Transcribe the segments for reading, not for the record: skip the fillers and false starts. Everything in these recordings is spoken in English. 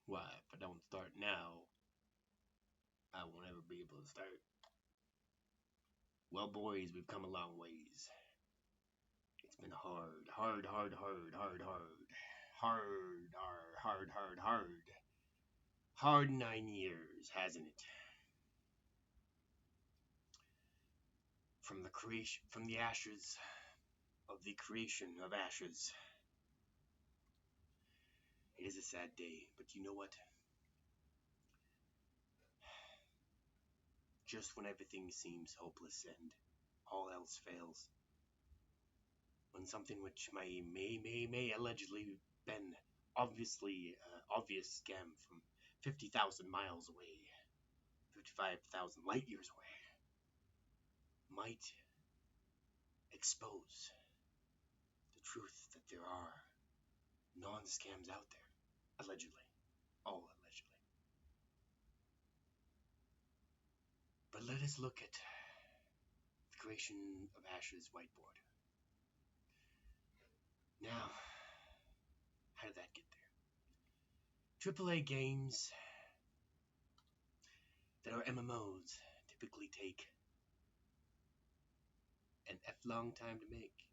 Why, if I don't start now, I won't ever be able to start. Well, boys, we've come a long ways. It's been hard, hard, hard, hard, hard, hard, hard, hard, hard, hard, hard, hard 9 years, hasn't it? From the ashes of the creation of ashes. It is a sad day, but you know what? Just when everything seems hopeless and all else fails, when something which may allegedly been obviously obvious scam from 50,000 miles away, 55,000 light years away, might expose the truth that there are non-scams out there, allegedly, all allegedly. But let us look at the creation of Ashes whiteboard. Now, how did that get there? AAA games that are MMOs typically take an F-long time to make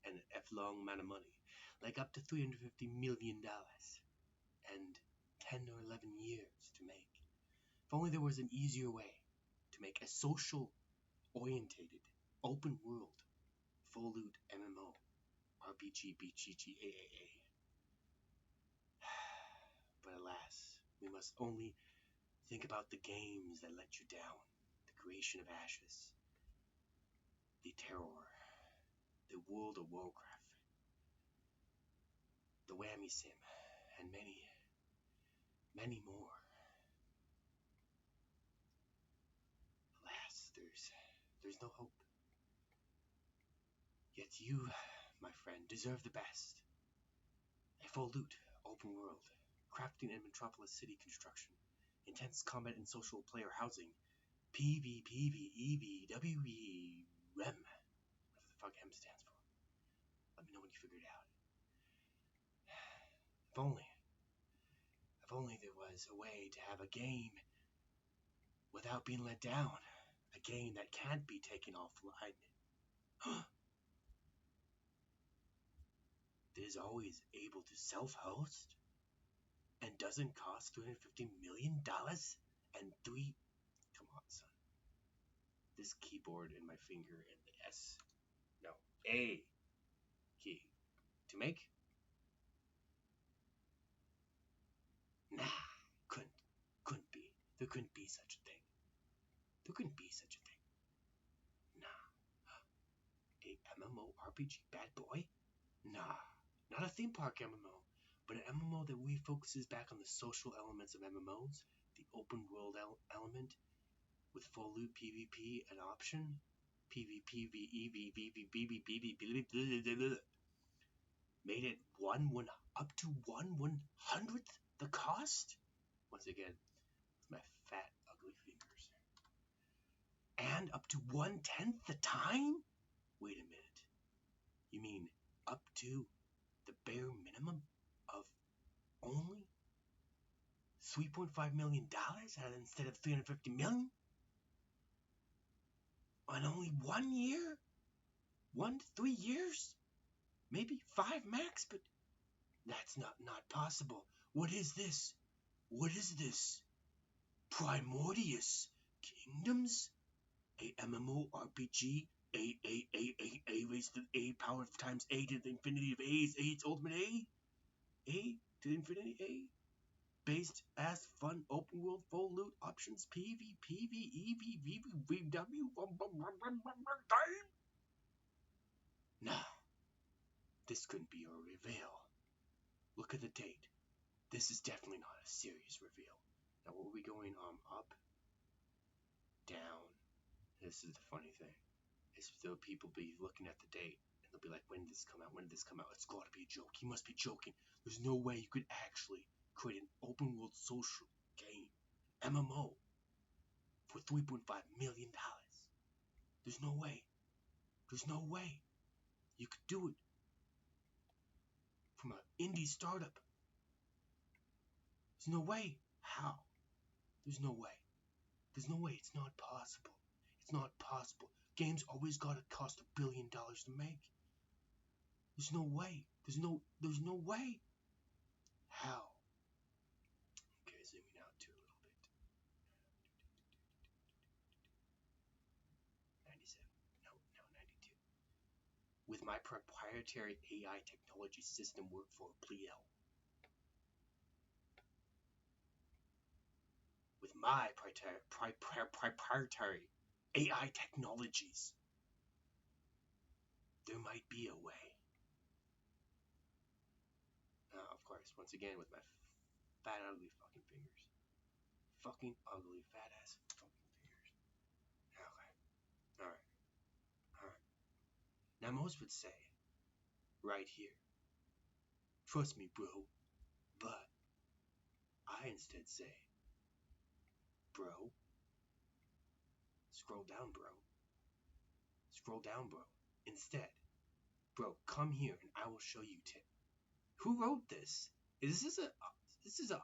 and an F-long amount of money, like up to $350 million and 10 or 11 years to make. If only there was an easier way to make a social-orientated, open-world, full-loot MMO, RPG, BGG, AAA. But alas, we must only think about the games that let you down, the creation of Ashes, the Terror, the World of Warcraft, the Whammy Sim, and many, many more. Alas, there's no hope. Yet you, my friend, deserve the best. A full loot, open world, crafting and metropolis city construction, intense combat and social player housing, PvPvEvWe, REM, whatever the fuck M stands for. Let me know when you figure it out. If only there was a way to have a game without being let down. A game that can't be taken offline. That is always able to self-host and doesn't cost $350 million and three. Come on, son. This keyboard and my finger and the A key to make? Nah, couldn't be. There couldn't be such a thing. There couldn't be such a thing. Nah. A MMORPG bad boy? Nah. Not a theme park MMO, but an MMO that refocuses back on the social elements of MMOs, the open world element, with full loot PvP an option, made it up to 1/100th the cost? Once again, with my fat, ugly fingers. And up to 1/10 the time? Wait a minute. You mean up to the bare minimum of only $3.5 million instead of $350 million? On only 1 year? 1 to 3 years? Maybe 5 max, but that's not possible. What is this? What is this? PRiMORDiUUS Kingdoms? A MMORPG? A raised to the A power times A to the infinity of A is A's ultimate A? A to the infinity A? Based as fun open world full loot options PvPvEvVW time? No. This couldn't be a reveal. Look at the date. This is definitely not a serious reveal. Now, what are we going up? Down. This is the funny thing. Is there'll people be looking at the date and they'll be like, when did this come out? When did this come out? It's gotta be a joke. He must be joking. There's no way you could actually create an open world social game, MMO, for $3.5 million. There's no way. There's no way you could do it from an indie startup. There's no way. How? There's no way. There's no way. It's not possible. It's not possible. Games always gotta cost $1 billion to make. There's no way. There's no way. How? Okay, zooming out to a little bit. 97. No, 92. With my proprietary AI technology system work for Pliel. With my proprietary AI technologies, there might be a way. Of course, once again, with my fat, ugly fucking fingers. Fucking ugly, fat ass fucking fingers. Okay. Alright. Alright. Now, most would say, right here, trust me, bro. But I instead say, bro, scroll down, bro. Scroll down, bro. Instead, bro, come here and I will show you tip. Who wrote this? This is a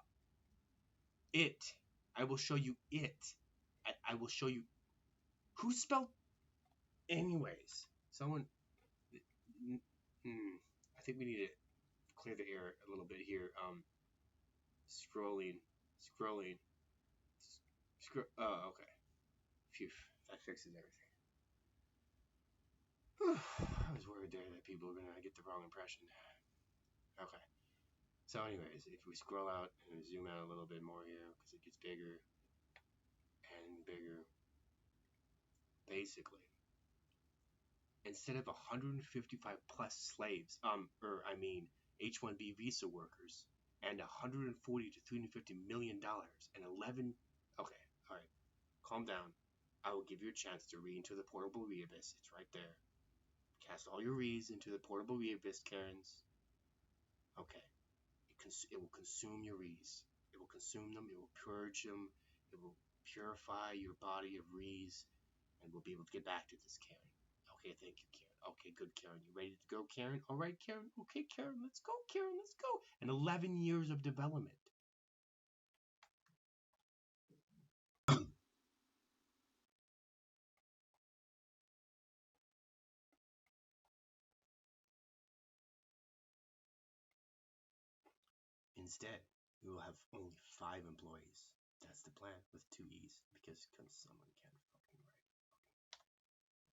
it. I will show you it. I will show you. Who spelled? Anyways, someone. I think we need to clear the air a little bit here. Scrolling. Oh, okay. Phew, that fixes everything. I was worried there that people were gonna get the wrong impression. Okay. So, anyways, if we scroll out and zoom out a little bit more here, because it gets bigger and bigger, basically, instead of 155 plus slaves, H-1B visa workers, and 140 to 350 million dollars, and 11. Okay, all right, calm down. I will give you a chance to read into the portable re-abyss. It's right there. Cast all your reads into the portable re-abyss, Karens. Okay. It will consume your rees. It will consume them. It will purge them. It will purify your body of rees, and we'll be able to get back to this, Karen. Okay, thank you, Karen. Okay, good, Karen. You ready to go, Karen? All right, Karen. Okay, Karen. Let's go, Karen. Let's go. And 11 years of development. Instead, we will have only 5 employees. That's the plan, with 2 E's, because someone can't fucking write.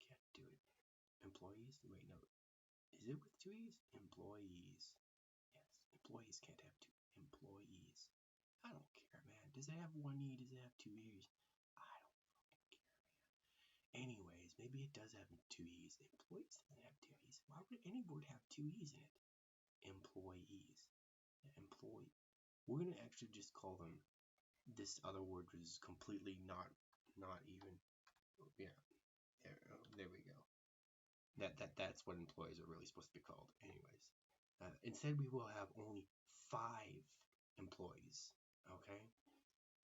Can't do it. Employees? Wait, no. Is it with 2 E's? Employees. Yes, employees can't have 2 employees. I don't care, man. Does it have 1 E? Does it have 2 E's? I don't fucking care, man. Anyways, maybe it does have 2 E's. Employees doesn't have 2 E's. Why would any word have 2 E's in it? Employees. Employee. We're gonna actually just call them. This other word was completely not even. Yeah. There we go. That's what employees are really supposed to be called. Anyways, instead we will have only 5 employees. Okay,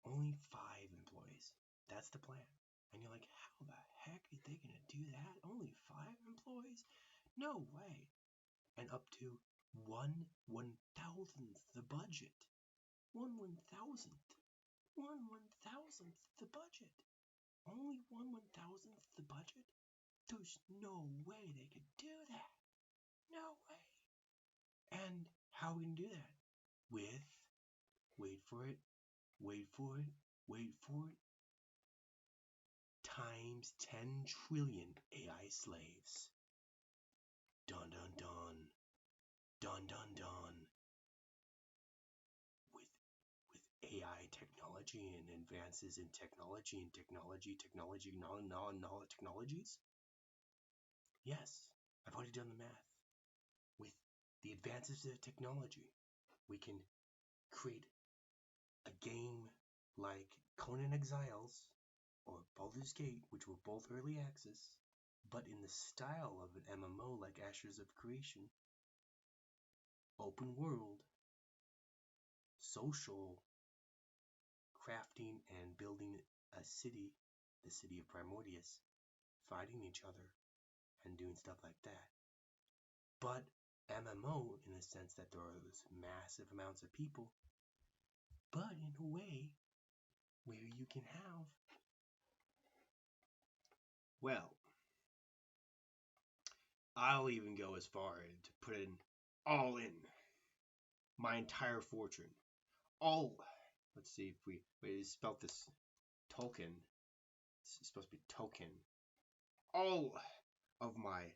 only 5 employees. That's the plan. And you're like, how the heck are they gonna do that? Only 5 employees? No way. And up to 1/1000th the budget. 1/1000th. 1/1000th the budget. Only 1/1000th the budget? There's no way they could do that. No way. And how are we gonna do that? With, wait for it, times 10 trillion AI slaves. Dun dun dun. Dun dun dun. With AI technology and advances in technologies. Yes, I've already done the math. With the advances of technology, we can create a game like Conan Exiles or Baldur's Gate, which were both early access, but in the style of an MMO like Ashes of Creation. Open world, social, crafting and building a city, the city of PRiMORDiUUS, fighting each other and doing stuff like that. But MMO in the sense that there are those massive amounts of people, but in a way where you can have, well, I'll even go as far as to put in all in my entire fortune. All, let's see if we, wait, it's spelled this token. It's supposed to be token. All of my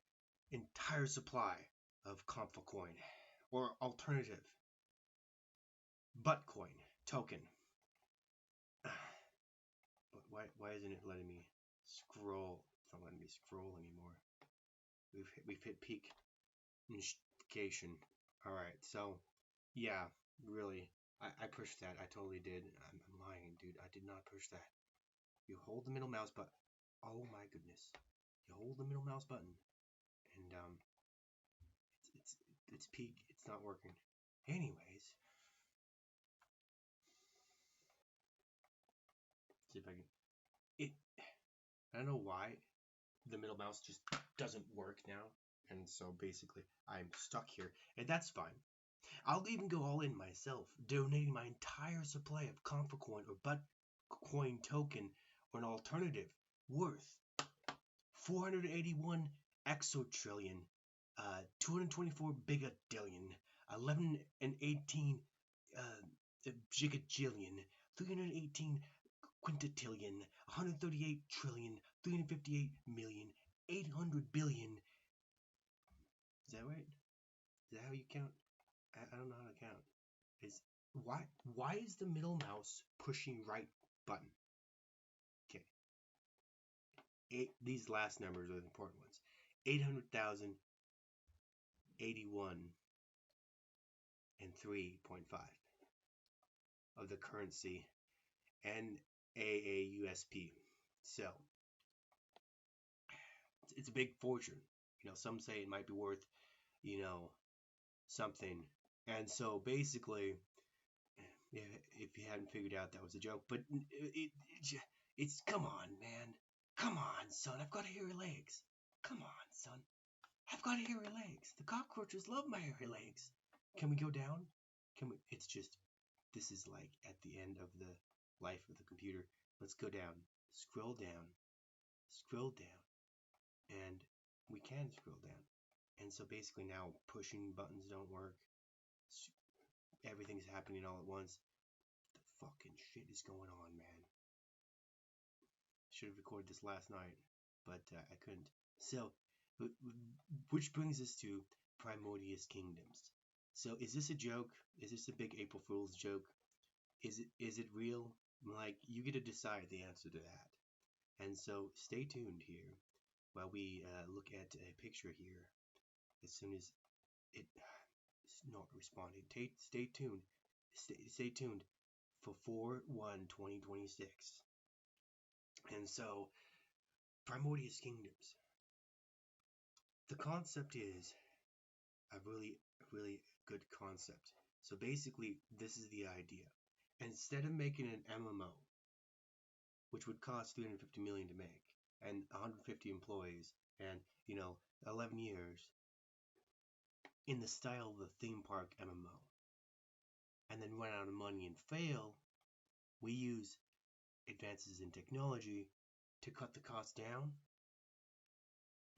entire supply of Confa coin, or alternative, butt coin, token. But why isn't it letting me scroll? It's not letting me scroll anymore. We've hit peak notification. Alright, so yeah, really. I pushed that. I totally did. I'm lying, dude. I did not push that. You hold the middle mouse button. Oh my goodness. You hold the middle mouse button and it's peak. It's not working. Anyways, see if I can. I don't know why the middle mouse just doesn't work now, and so basically I'm stuck here, and that's fine. I'll even go all in myself, donating my entire supply of Confa coin or butt coin token or an alternative worth 481 exotrillion, 224 bigadillion, 11 and 18 gigajillion, 318 quintillion, 138 trillion, 358 million, 800 billion. Is that right? Is that how you count? I don't know how to count. Why is the middle mouse pushing right button? Okay. These last numbers are the important ones. 800,000, 81, and 3.5 of the currency NAAUSP. So it's a big fortune. Some say it might be worth, something. And so basically, if you hadn't figured out that was a joke, but it's come on, man. Come on, son. I've got hairy legs. Come on, son. I've got hairy legs. The cockroaches love my hairy legs. Can we go down? It's just, this is like at the end of the life of the computer. Let's go down. Scroll down. Scroll down. And we can scroll down. And so basically now pushing buttons don't work. Everything's happening all at once. The fucking shit is going on, man. Should have recorded this last night, but I couldn't. So, which brings us to PRiMORDiUUS Kingdoms. So, is this a joke? Is this a big April Fool's joke? Is it real? Like, you get to decide the answer to that. And so, stay tuned here while we look at a picture here. As soon as it's not responding, stay tuned. Stay tuned for 4/1/2026. And so, PRiMORDiUUS Kingdoms. The concept is a really, really good concept. So basically, this is the idea. Instead of making an MMO, which would cost $350 million to make, and 150 employees, and 11 years, in the style of the theme park MMO, and then run out of money and fail, we use advances in technology to cut the cost down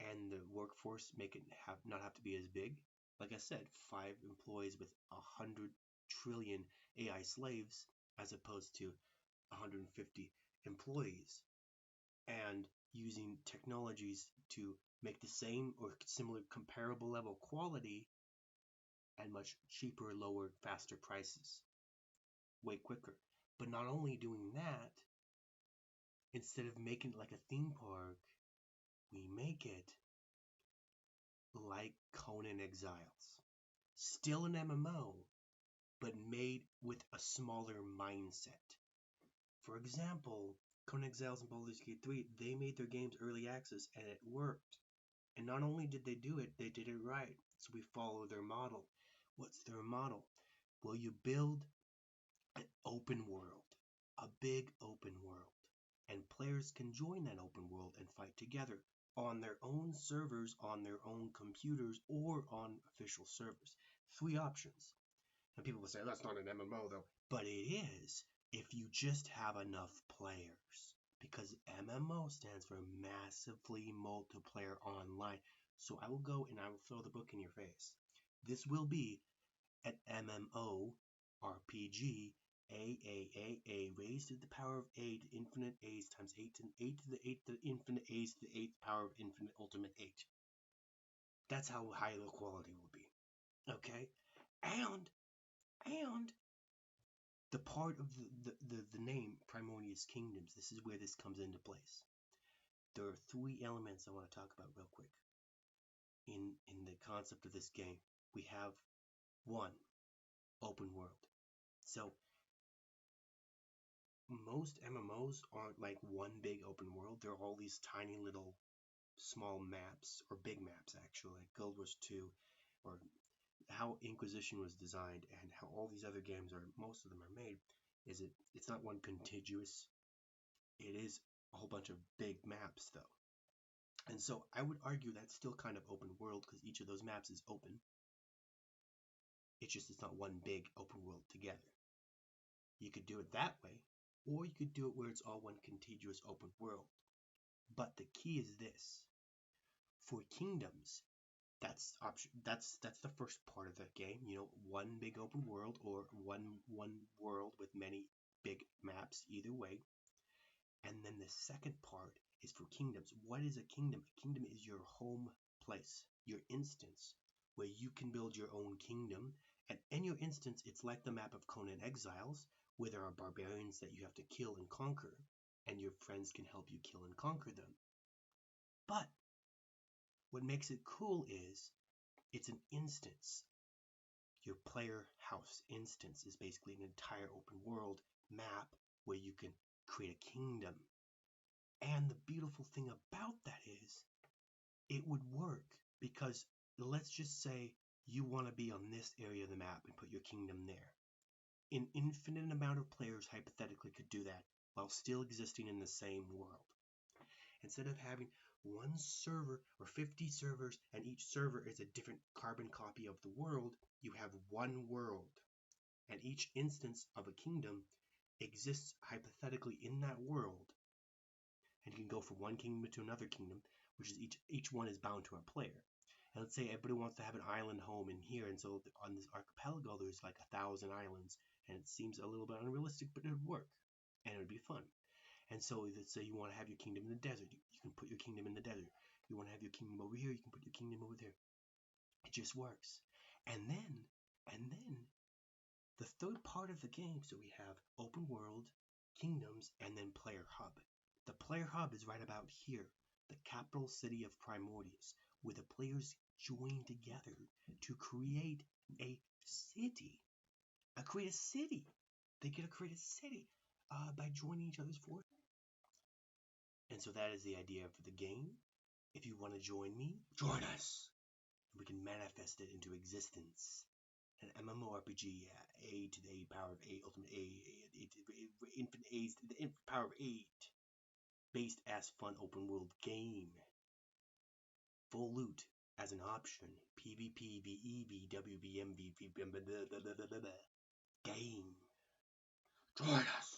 and the workforce make it not have to be as big. Like I said, 5 employees with 100 trillion AI slaves as opposed to 150 employees, and using technologies to make the same or similar comparable level quality at much cheaper, lower, faster prices, way quicker. But not only doing that, instead of making it like a theme park, we make it like Conan Exiles. Still an MMO, but made with a smaller mindset. For example, Conan Exiles and Baldur's Gate 3, they made their games early access and it worked. And not only did they do it, they did it right. So we follow their model. What's their model? Well, you build an open world, a big open world, and players can join that open world and fight together on their own servers, on their own computers, or on official servers. 3 options. And people will say, that's not an MMO though. But it is if you just have enough players. Because MMO stands for Massively Multiplayer Online. So I will go and I will throw the book in your face. This will be an MMO RPG AAAA raised to the power of 8 infinite A's times 8 to the 8 to the 8 to the infinite A's to the 8th power of infinite ultimate 8. That's how high the quality will be. Okay? And the part of the name PRiMORDiUUS Kingdoms, this is where this comes into place. There are 3 elements I want to talk about real quick in the concept of this game. We have 1, open world. So most MMOs aren't like one big open world. They're all these tiny little small maps, or big maps actually, like Guild Wars 2, or how Inquisition was designed, and how all these other games are, most of them are made, is it's not one contiguous, it is a whole bunch of big maps though. And so I would argue that's still kind of open world, because each of those maps is open. It's just it's not one big open world together. You could do it that way, or you could do it where it's all one contiguous open world. But the key is this. For kingdoms, that's the first part of the game, you know, one big open world, or one world with many big maps, either way. And then the second part is for kingdoms. What is a kingdom? A kingdom is your home place, your instance, where you can build your own kingdom. And in your instance, it's like the map of Conan Exiles, where there are barbarians that you have to kill and conquer, and your friends can help you kill and conquer them. But what makes it cool is it's an instance. Your player house instance is basically an entire open world map where you can create a kingdom. And the beautiful thing about that is it would work, because let's just say you want to be on this area of the map and put your kingdom there. An infinite amount of players hypothetically could do that while still existing in the same world. Instead of having one server or 50 servers and each server is a different carbon copy of the world, you have one world, and each instance of a kingdom exists hypothetically in that world, and you can go from one kingdom to another kingdom, which is each one is bound to a player. And let's say everybody wants to have an island home in here, and so on this archipelago there's like 1,000 islands, and it seems a little bit unrealistic, but it would work, and it would be fun. And so let's say you want to have your kingdom in the desert, you can put your kingdom in the desert. You want to have your kingdom over here, you can put your kingdom over there. It just works. And then the third part of the game, so we have open world, kingdoms, and then player hub. The player hub is right about here, the capital city of PRiMORDiUUS, where the players join together to create a city. Create a city. They get to create a city by joining each other's forces. And so that is the idea for the game. If you want to join me, join us. We can manifest it into existence. An MMORPG, A to the A power of 8, ultimate A, infinite A's to the infinite power of 8. Based as fun open world game. Full loot as an option. PvP, VEV, WBM, game. Join us.